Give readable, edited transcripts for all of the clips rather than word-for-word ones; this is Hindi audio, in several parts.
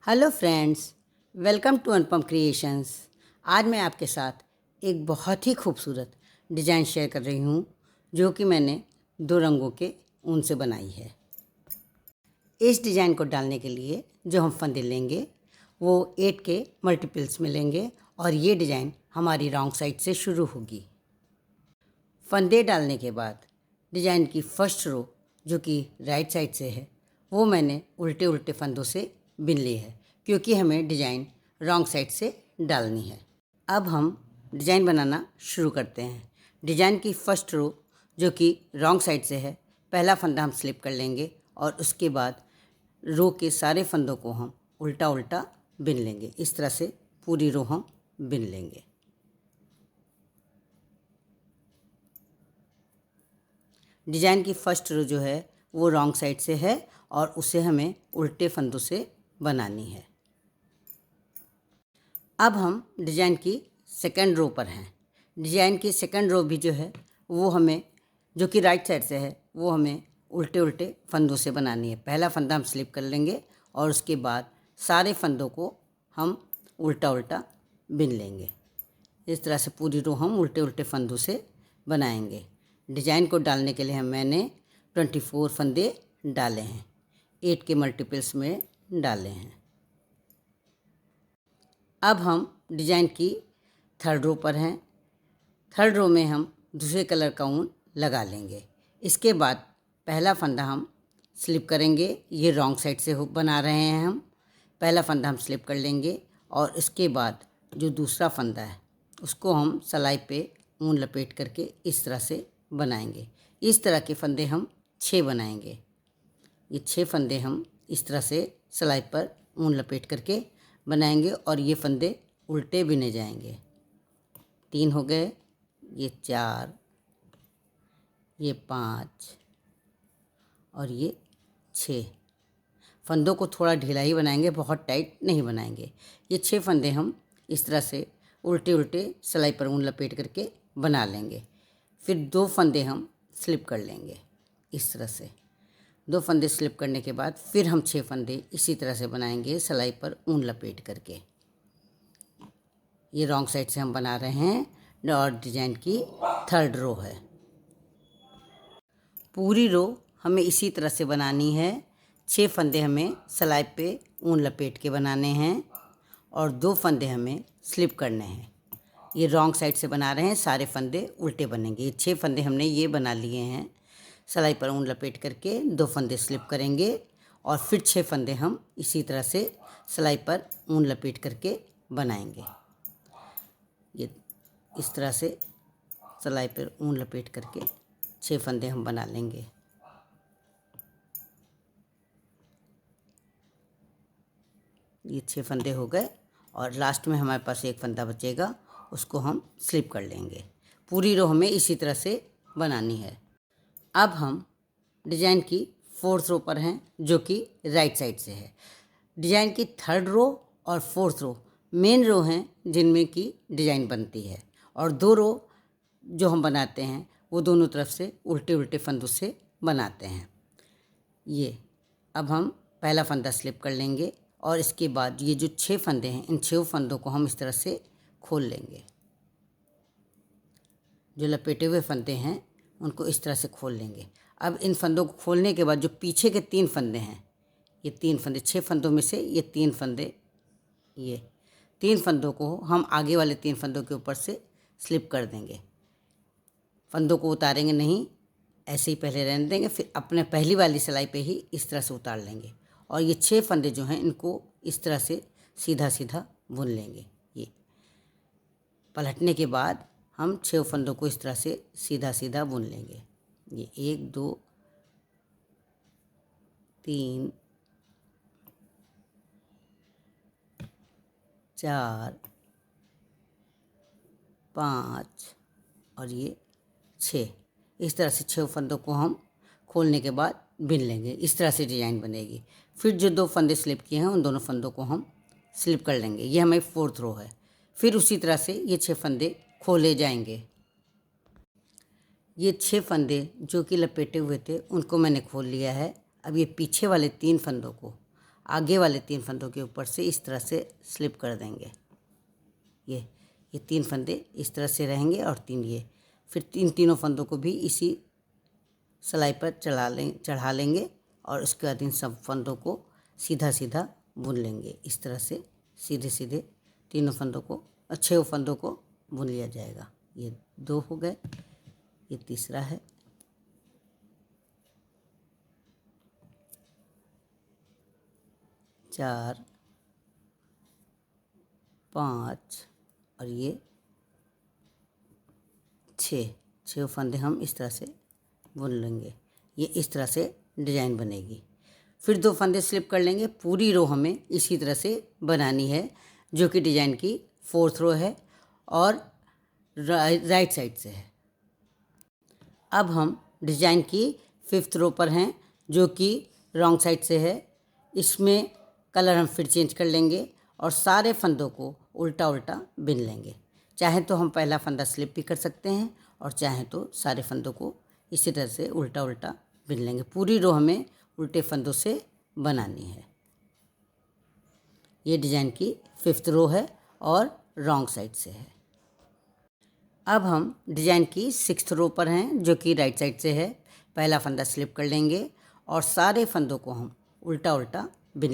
Hello friends, welcome to Anupam creations. आज मैं आपके साथ एक बहुत ही खूबसूरत डिज़ाइन शेयर कर रही हूँ जो कि मैंने 2 रंगों के ऊन से बनाई है। इस डिज़ाइन को डालने के लिए जो हम फंदे लेंगे वो 8 के मल्टीपल्स में लेंगे और ये डिज़ाइन हमारी रॉन्ग साइड से शुरू होगी। फंदे डालने के बाद डिज़ाइन की फर्स्ट रो जो कि राइट साइड से है वो मैंने उल्टे उल्टे फंदों से बिन ली है क्योंकि हमें डिज़ाइन रॉन्ग साइड से डालनी है। अब हम डिज़ाइन बनाना शुरू करते हैं। डिज़ाइन की फर्स्ट रो जो कि रॉन्ग साइड से है, पहला फंदा हम स्लिप कर लेंगे और उसके बाद रो के सारे फंदों को हम उल्टा उल्टा बिन लेंगे। इस तरह से पूरी रो हम बिन लेंगे। डिज़ाइन की फर्स्ट रो जो है वो रॉन्ग साइड से है और उसे हमें उल्टे फंदों से बनानी है। अब हम डिज़ाइन की सेकंड रो पर हैं। डिज़ाइन की सेकंड रो भी जो है वो हमें, जो कि राइट साइड से है, वो हमें उल्टे उल्टे फंदों से बनानी है। पहला फंदा हम स्लिप कर लेंगे और उसके बाद सारे फंदों को हम उल्टा उल्टा बिन लेंगे। इस तरह से पूरी रो हम उल्टे उल्टे फंदों से बनाएंगे। डिज़ाइन को डालने के लिए मैंने 24 फंदे डाले हैं, 8 के मल्टीपल्स में डाले हैं। अब हम डिज़ाइन की थर्ड रो पर हैं। थर्ड रो में हम दूसरे कलर का ऊन लगा लेंगे। इसके बाद पहला फंदा हम स्लिप करेंगे। ये रॉन्ग साइड से हुक बना रहे हैं हम। पहला फंदा हम स्लिप कर लेंगे और इसके बाद जो दूसरा फंदा है उसको हम सलाई पे ऊन लपेट करके इस तरह से बनाएंगे। इस तरह के फंदे हम 6 बनाएंगे। ये 6 फंदे हम इस तरह से सलाई पर ऊन लपेट करके बनाएंगे और ये फंदे उल्टे बिने जाएंगे। 3 हो गए, ये 4, ये 5 और ये 6। फंदों को थोड़ा ढीला ही बनाएंगे, बहुत टाइट नहीं बनाएंगे। ये 6 फंदे हम इस तरह से उल्टे उल्टे सलाई पर ऊन लपेट करके बना लेंगे। फिर 2 फंदे हम स्लिप कर लेंगे इस तरह से। 2 फंदे स्लिप करने के बाद फिर हम 6 फंदे इसी तरह से बनाएंगे सलाई पर ऊन लपेट करके। ये रॉन्ग साइड से हम बना रहे हैं और डिज़ाइन की थर्ड रो है। पूरी रो हमें इसी तरह से बनानी है। 6 फंदे हमें सलाई पे ऊन लपेट के बनाने हैं और 2 फंदे हमें स्लिप करने हैं। ये रॉन्ग साइड से बना रहे हैं, सारे फंदे उल्टे बनेंगे। ये 6 फंदे हमने ये बना लिए हैं सलाई पर ऊन लपेट करके। 2 फंदे स्लिप करेंगे और फिर 6 फंदे हम इसी तरह से सलाई पर ऊन लपेट करके बनाएंगे। ये इस तरह से सलाई पर ऊन लपेट करके 6 फंदे हम बना लेंगे। ये 6 फंदे हो गए और लास्ट में हमारे पास एक फंदा बचेगा, उसको हम स्लिप कर लेंगे। पूरी रो हमें इसी तरह से बनानी है। अब हम डिज़ाइन की फोर्थ रो पर हैं जो कि राइट साइड से है। डिज़ाइन की थर्ड रो और फोर्थ रो मेन रो हैं जिनमें की डिज़ाइन बनती है और 2 रो जो हम बनाते हैं वो दोनों तरफ से उल्टे उल्टे फंदों से बनाते हैं। ये अब हम पहला फंदा स्लिप कर लेंगे और इसके बाद ये जो 6 फंदे हैं इन 6 फंदों को हम इस तरह से खोल लेंगे। जो लपेटे हुए फंदे हैं उनको इस तरह से खोल लेंगे। अब इन फंदों को खोलने के बाद जो पीछे के 3 फंदे हैं, ये 3 फंदे, 6 फंदों में से ये 3 फंदे, ये 3 फंदों को हम आगे वाले 3 फंदों के ऊपर से स्लिप कर देंगे। फंदों को उतारेंगे नहीं, ऐसे ही पहले रहने देंगे, फिर अपने पहली वाली सिलाई पे ही इस तरह से उतार लेंगे और ये 6 फंदे जो हैं इनको इस तरह से सीधा सीधा बुन लेंगे। ये पलटने के बाद हम 6 फंदों को इस तरह से सीधा सीधा बुन लेंगे। ये 1 2 3 4 5 और ये 6। इस तरह से 6 फंदों को हम खोलने के बाद बिन लेंगे। इस तरह से डिज़ाइन बनेगी। फिर जो 2 फंदे स्लिप किए हैं उन दोनों फंदों को हम स्लिप कर लेंगे। ये हमारी फोर्थ रो है। फिर उसी तरह से ये 6 फंदे खोले जाएंगे। ये 6 फंदे जो कि लपेटे हुए थे उनको मैंने खोल लिया है। अब ये पीछे वाले 3 फंदों को आगे वाले 3 फंदों के ऊपर से इस तरह से स्लिप कर देंगे। ये 3 फंदे इस तरह से रहेंगे और 3 ये, फिर तीनों फंदों को भी इसी सिलाई पर चढ़ा लेंगे और उसके बाद इन सब फंदों को सीधा सीधा बुन लेंगे। इस तरह से सीधे सीधे तीनों फंदों को, 6 फंदों को बुन लिया जाएगा। ये 2 हो गए, ये तीसरा है, चार, 5 और ये 6 फंदे हम इस तरह से बुन लेंगे। ये इस तरह से डिजाइन बनेगी। फिर 2 फंदे स्लिप कर लेंगे। पूरी रो हमें इसी तरह से बनानी है, जो कि डिजाइन की 4th रो है और राइट साइड से है। अब हम डिजाइन की 5th रो पर हैं, जो कि रॉन्ग साइड से है। इसमें कलर हम फिर चेंज कर लेंगे और सारे फंदों को उल्टा उल्टा बिन लेंगे। चाहे तो हम पहला फंदा स्लिप भी कर सकते हैं और चाहे तो सारे फंदों को इसी तरह से उल्टा उल्टा बिन लेंगे। पूरी रो हमें उल्टे फंदों से बनानी है। ये डिजाइन की 5th रो है और रॉन्ग साइड से है। अब हम डिजाइन की 6th रो पर हैं, जो कि राइट साइड से है। पहला फंदा स्लिप कर लेंगे और सारे फंदों को हम उल्टा उल्टा बिन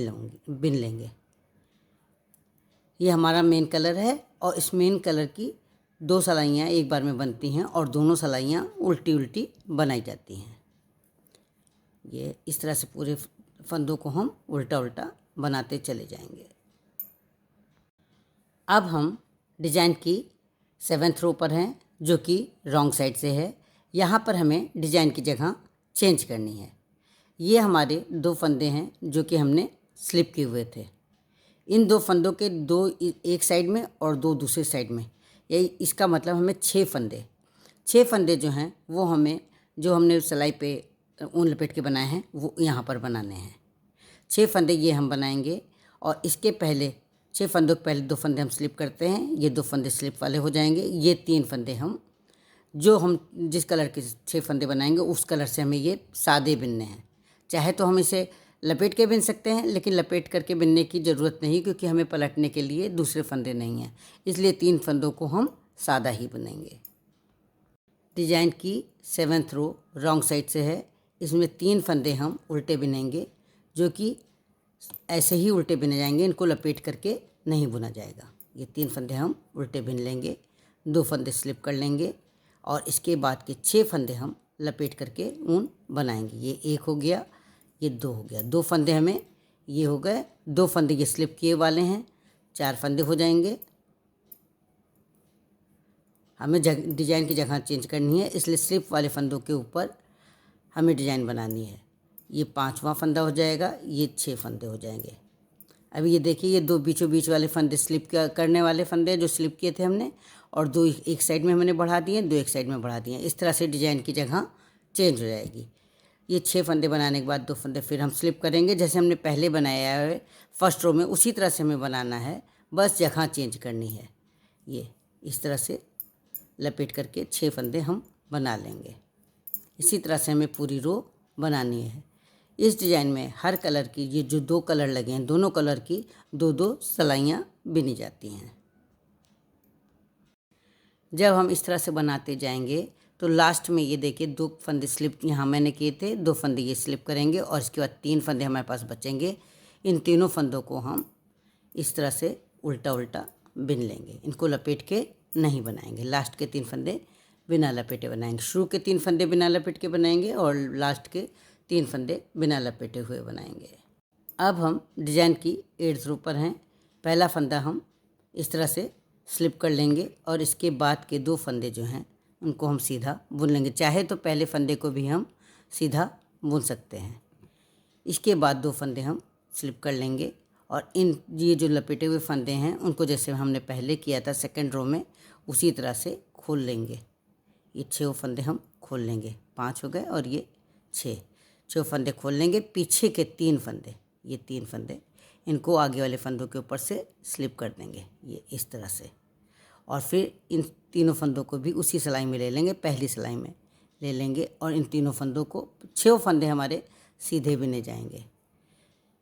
लेंगे। ये हमारा मेन कलर है और इस मेन कलर की 2 सिलाइयाँ एक बार में बनती हैं और दोनों सिलाइयाँ उल्टी उल्टी बनाई जाती हैं। ये इस तरह से पूरे फंदों को हम उल्टा उल्टा बनाते चले जाएंगे। अब हम डिजाइन की 7th रो पर हैं, जो कि रॉन्ग साइड से है। यहाँ पर हमें डिजाइन की जगह चेंज करनी है। ये हमारे 2 फंदे हैं जो कि हमने स्लिप किए हुए थे। इन 2 फंदों के 2 एक साइड में और 2 दूसरे साइड में, यही इसका मतलब हमें 6 फंदे जो हैं वो हमें, जो हमने सिलाई पे ऊन लपेट के बनाए हैं, वो यहाँ पर बनाने हैं। 6 फंदे ये हम बनाएंगे और इसके पहले 6 फंदों के पहले 2 फंदे हम स्लिप करते हैं। ये 2 फंदे स्लिप वाले हो जाएंगे। ये 3 फंदे हम जिस कलर के 6 फंदे बनाएंगे उस कलर से हमें ये सादे बिनने हैं। चाहे तो हम इसे लपेट के बिन सकते हैं, लेकिन लपेट करके बिनने की ज़रूरत नहीं, क्योंकि हमें पलटने के लिए दूसरे फंदे नहीं हैं। इसलिए 3 फंदों को हम सादा ही बुनेंगे। डिजाइन की 7th रो रॉन्ग साइड से है। इसमें 3 फंदे हम उल्टे बिनेंगे, जो कि ऐसे ही उल्टे बिने जाएंगे, इनको लपेट करके नहीं बुना जाएगा। ये 3 फंदे हम उल्टे बिन लेंगे, 2 फंदे स्लिप कर लेंगे और इसके बाद के 6 फंदे हम लपेट करके ऊन बनाएंगे। ये 1 हो गया, ये 2 हो गया। 2 फंदे हमें ये हो गए, 2 फंदे ये स्लिप किए वाले हैं, 4 फंदे हो जाएंगे। हमें डिजाइन की जगह चेंज करनी है, इसलिए स्लिप वाले फंदों के ऊपर हमें डिजाइन बनानी है। ये 5वां फंदा हो जाएगा, ये 6 फंदे हो जाएंगे। अभी ये देखिए, ये 2 बीचों बीच वाले फंदे स्लिप करने वाले फंदे जो स्लिप किए थे हमने, और 2 एक साइड में हमने बढ़ा दिए, 2 एक साइड में बढ़ा दिए। इस तरह से डिजाइन की जगह चेंज हो जाएगी। ये 6 फंदे बनाने के बाद 2 फंदे फिर हम स्लिप करेंगे, जैसे हमने पहले बनाया है फर्स्ट रो में, उसी तरह से हमें बनाना है, बस जगह चेंज करनी है। ये इस तरह से लपेट करके 6 फंदे हम बना लेंगे। इसी तरह से हमें पूरी रो बनानी है। इस डिज़ाइन में हर कलर की, ये जो 2 कलर लगे हैं, दोनों कलर की 2-2 सिलाइयाँ बिनी जाती हैं। जब हम इस तरह से बनाते जाएंगे तो लास्ट में ये देखिए 2 फंदे स्लिप यहाँ मैंने किए थे, 2 फंदे ये स्लिप करेंगे और इसके बाद 3 फंदे हमारे पास बचेंगे। इन तीनों फंदों को हम इस तरह से उल्टा उल्टा बिन लेंगे, इनको लपेट के नहीं बनाएंगे। लास्ट के 3 फंदे बिना लपेटे बनाएंगे। शुरू के 3 फंदे बिना लपेट के बनाएंगे और लास्ट के 3 फंदे बिना लपेटे हुए बनाएंगे। अब हम डिजाइन की 8th रो पर हैं। पहला फंदा हम इस तरह से स्लिप कर लेंगे और इसके बाद के 2 फंदे जो हैं उनको हम सीधा बुन लेंगे। चाहे तो पहले फंदे को भी हम सीधा बुन सकते हैं। इसके बाद 2 फंदे हम स्लिप कर लेंगे और ये जो लपेटे हुए फंदे हैं उनको जैसे हमने पहले किया था 2nd रो में, उसी तरह से खोल लेंगे। ये 6 फंदे हम खोल लेंगे, 5 हो गए और ये 6 फंदे खोल लेंगे। पीछे के 3 फंदे, ये 3 फंदे, इनको आगे वाले फंदों के ऊपर से स्लिप कर देंगे, ये इस तरह से। और फिर इन तीनों फंदों को भी उसी सिलाई में ले लेंगे, पहली सिलाई में ले लेंगे और इन तीनों फंदों को 6 फंदे हमारे सीधे बिने जाएंगे।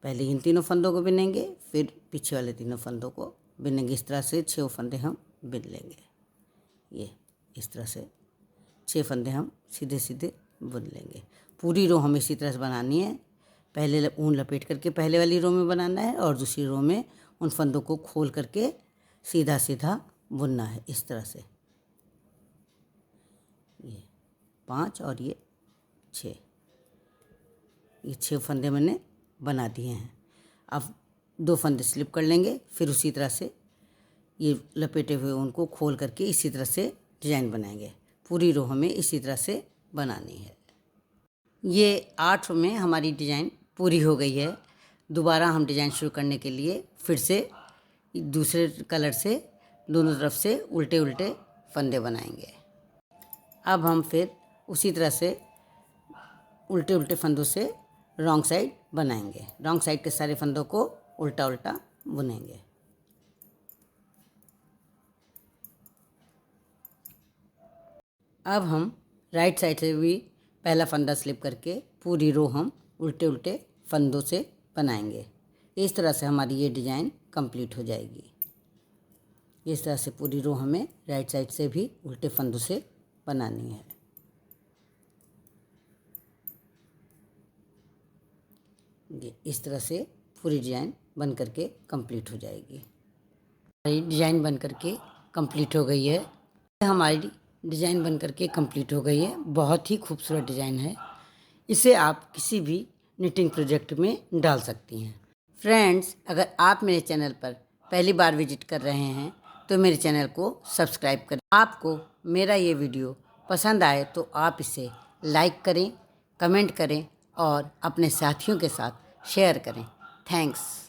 पहले इन तीनों फंदों को बिनेंगे, फिर पीछे वाले तीनों फंदों को बिनेंगे। इस तरह से 6 फंदे हम बिन लेंगे। ये इस तरह से 6 फंदे हम सीधे सीधे बुन लेंगे। पूरी रो हमें इसी तरह से बनानी है। पहले ऊन लपेट करके पहले वाली रो में बनाना है और दूसरी रो में उन फंदों को खोल करके सीधा सीधा बुनना है इस तरह से। ये 5 और ये 6, ये 6 फंदे मैंने बना दिए हैं। अब 2 फंदे स्लिप कर लेंगे, फिर उसी तरह से ये लपेटे हुए उनको खोल करके इसी तरह से डिजाइन बनाएंगे। पूरी रो हमें इसी तरह से बनानी है। ये 8 में हमारी डिजाइन पूरी हो गई है। दोबारा हम डिजाइन शुरू करने के लिए फिर से दूसरे कलर से दोनों तरफ से उल्टे उल्टे फंदे बनाएंगे। अब हम फिर उसी तरह से उल्टे उल्टे फंदों से रॉन्ग साइड बनाएंगे। रॉन्ग साइड के सारे फंदों को उल्टा उल्टा बुनेंगे। अब हम राइट साइड से भी पहला फंदा स्लिप करके पूरी रो हम उल्टे उल्टे फंदों से बनाएंगे। इस तरह से हमारी ये डिज़ाइन कंप्लीट हो जाएगी। इस तरह से पूरी रो हमें राइट साइड से भी उल्टे फंदों से बनानी है। ये इस तरह से पूरी डिज़ाइन बन करके कंप्लीट हो जाएगी। हमारी डिज़ाइन बन करके कंप्लीट हो गई है। हमारी डिज़ाइन बन करके कंप्लीट हो गई है। बहुत ही खूबसूरत डिज़ाइन है। इसे आप किसी भी निटिंग प्रोजेक्ट में डाल सकती हैं। फ्रेंड्स, अगर आप मेरे चैनल पर पहली बार विजिट कर रहे हैं तो मेरे चैनल को सब्सक्राइब करें। आपको मेरा ये वीडियो पसंद आए तो आप इसे लाइक करें, कमेंट करें और अपने साथियों के साथ शेयर करें। थैंक्स।